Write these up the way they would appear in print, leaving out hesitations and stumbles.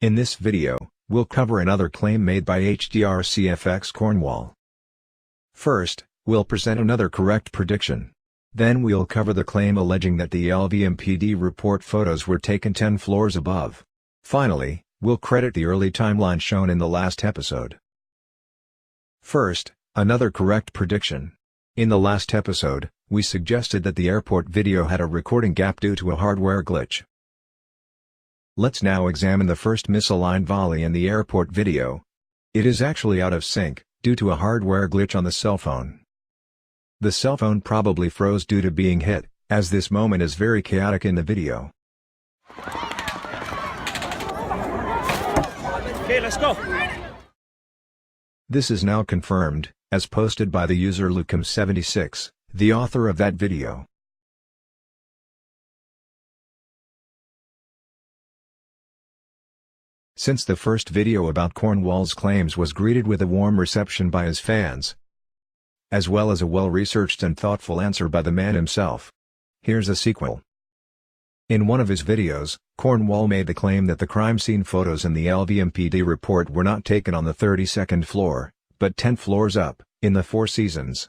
In this video, we'll cover another claim made by HDRCFX Cornwall. First, we'll present another correct prediction. Then we'll cover the claim alleging that the LVMPD report photos were taken 10 floors above. Finally, we'll credit the early timeline shown in the last episode. First, another correct prediction. In the last episode, we suggested that the airport video had a recording gap due to a hardware glitch. Let's now examine the first misaligned volley in the airport video. It is actually out of sync, due to a hardware glitch on the cell phone. The cell phone probably froze due to being hit, as this moment is very chaotic in the video. Okay, let's go. This is now confirmed, as posted by the user Lucum76, the author of that video. Since the first video about Cornwall's claims was greeted with a warm reception by his fans, as well as a well-researched and thoughtful answer by the man himself, here's a sequel. In one of his videos, Cornwall made the claim that the crime scene photos in the LVMPD report were not taken on the 32nd floor, but 10 floors up, in the Four Seasons.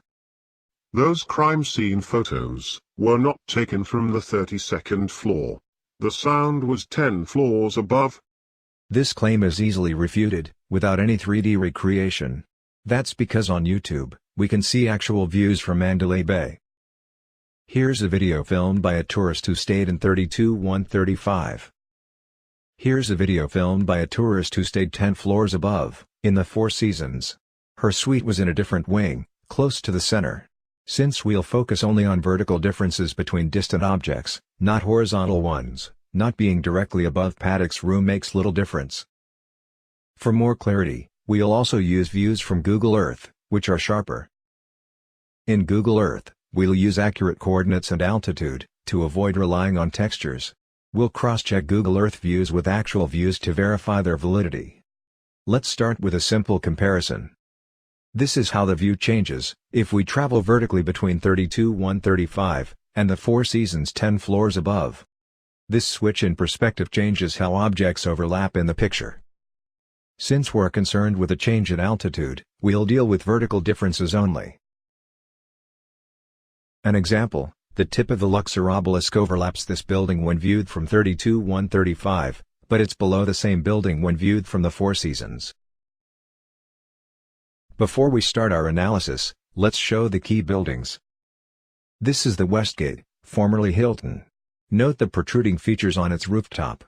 Those crime scene photos were not taken from the 32nd floor. The sound was 10 floors above. This claim is easily refuted, without any 3D recreation. That's because on YouTube, we can see actual views from Mandalay Bay. Here's a video filmed by a tourist who stayed in 32-135. Here's a video filmed by a tourist who stayed 10 floors above, in the Four Seasons. Her suite was in a different wing, close to the center. Since we'll focus only on vertical differences between distant objects, not horizontal ones, not being directly above Paddock's room makes little difference. For more clarity, we'll also use views from Google Earth, which are sharper. In Google Earth, we'll use accurate coordinates and altitude, to avoid relying on textures. We'll cross-check Google Earth views with actual views to verify their validity. Let's start with a simple comparison. This is how the view changes, if we travel vertically between 32-135, and the Four Seasons 10 floors above. This switch in perspective changes how objects overlap in the picture. Since we're concerned with a change in altitude, we'll deal with vertical differences only. An example, the tip of the Luxor obelisk overlaps this building when viewed from 32-135, but it's below the same building when viewed from the Four Seasons. Before we start our analysis, let's show the key buildings. This is the Westgate, formerly Hilton. Note the protruding features on its rooftop.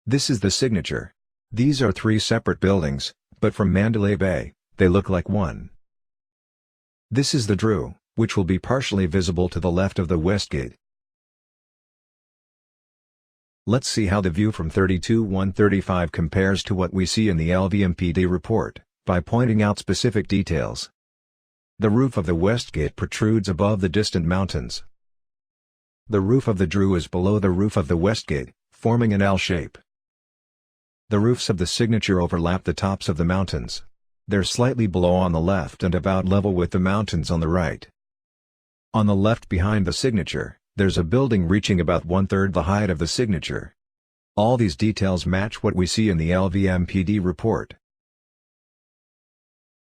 This is the Signature. These are three separate buildings, but from Mandalay Bay, they look like one. This is the Drew, which will be partially visible to the left of the Westgate. Let's see how the view from 32-135 compares to what we see in the LVMPD report, by pointing out specific details. The roof of the Westgate protrudes above the distant mountains. The roof of the Drew is below the roof of the Westgate, forming an L shape. The roofs of the Signature overlap the tops of the mountains. They're slightly below on the left and about level with the mountains on the right. On the left behind the Signature, there's a building reaching about 1/3 the height of the Signature. All these details match what we see in the LVMPD report.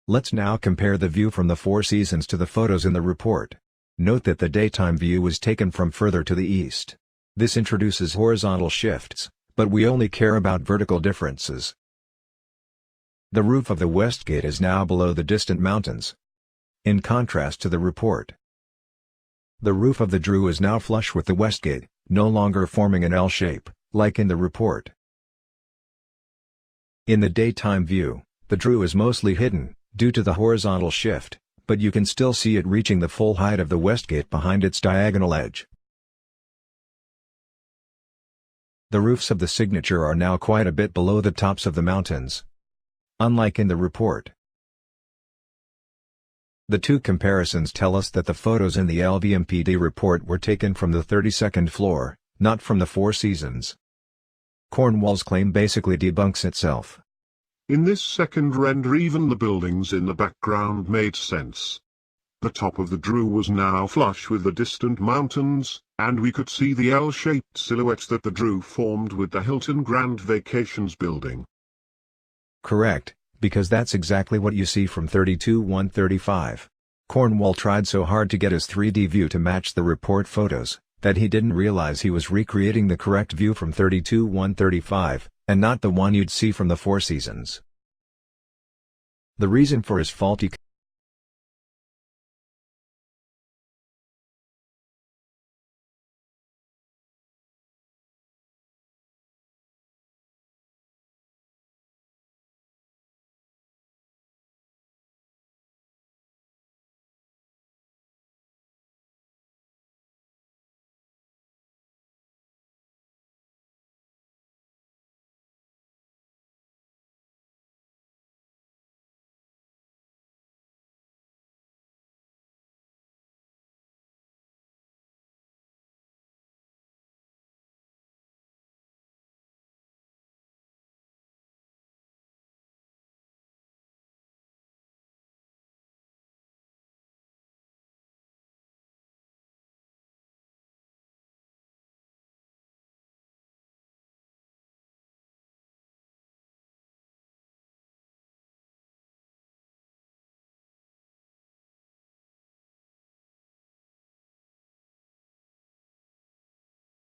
Let's now compare the view from the Four Seasons to the photos in the report. Note that the daytime view was taken from further to the east. This introduces horizontal shifts, but we only care about vertical differences. The roof of the Westgate is now below the distant mountains, in contrast to the report. The roof of the Drew is now flush with the Westgate, no longer forming an L shape, like in the report. In the daytime view, the Drew is mostly hidden, due to the horizontal shift, but you can still see it reaching the full height of the Westgate behind its diagonal edge. The roofs of the Signature are now quite a bit below the tops of the mountains, unlike in the report. The two comparisons tell us that the photos in the LVMPD report were taken from the 32nd floor, not from the Four Seasons. Cornwall's claim basically debunks itself. In this second render even the buildings in the background made sense. The top of the Drew was now flush with the distant mountains, and we could see the L-shaped silhouette that the Drew formed with the Hilton Grand Vacations building. Correct, because that's exactly what you see from 32-135. Cornwall tried so hard to get his 3D view to match the report photos, that he didn't realize he was recreating the correct view from 32-135, and not the one you'd see from the Four Seasons. The reason for his faulty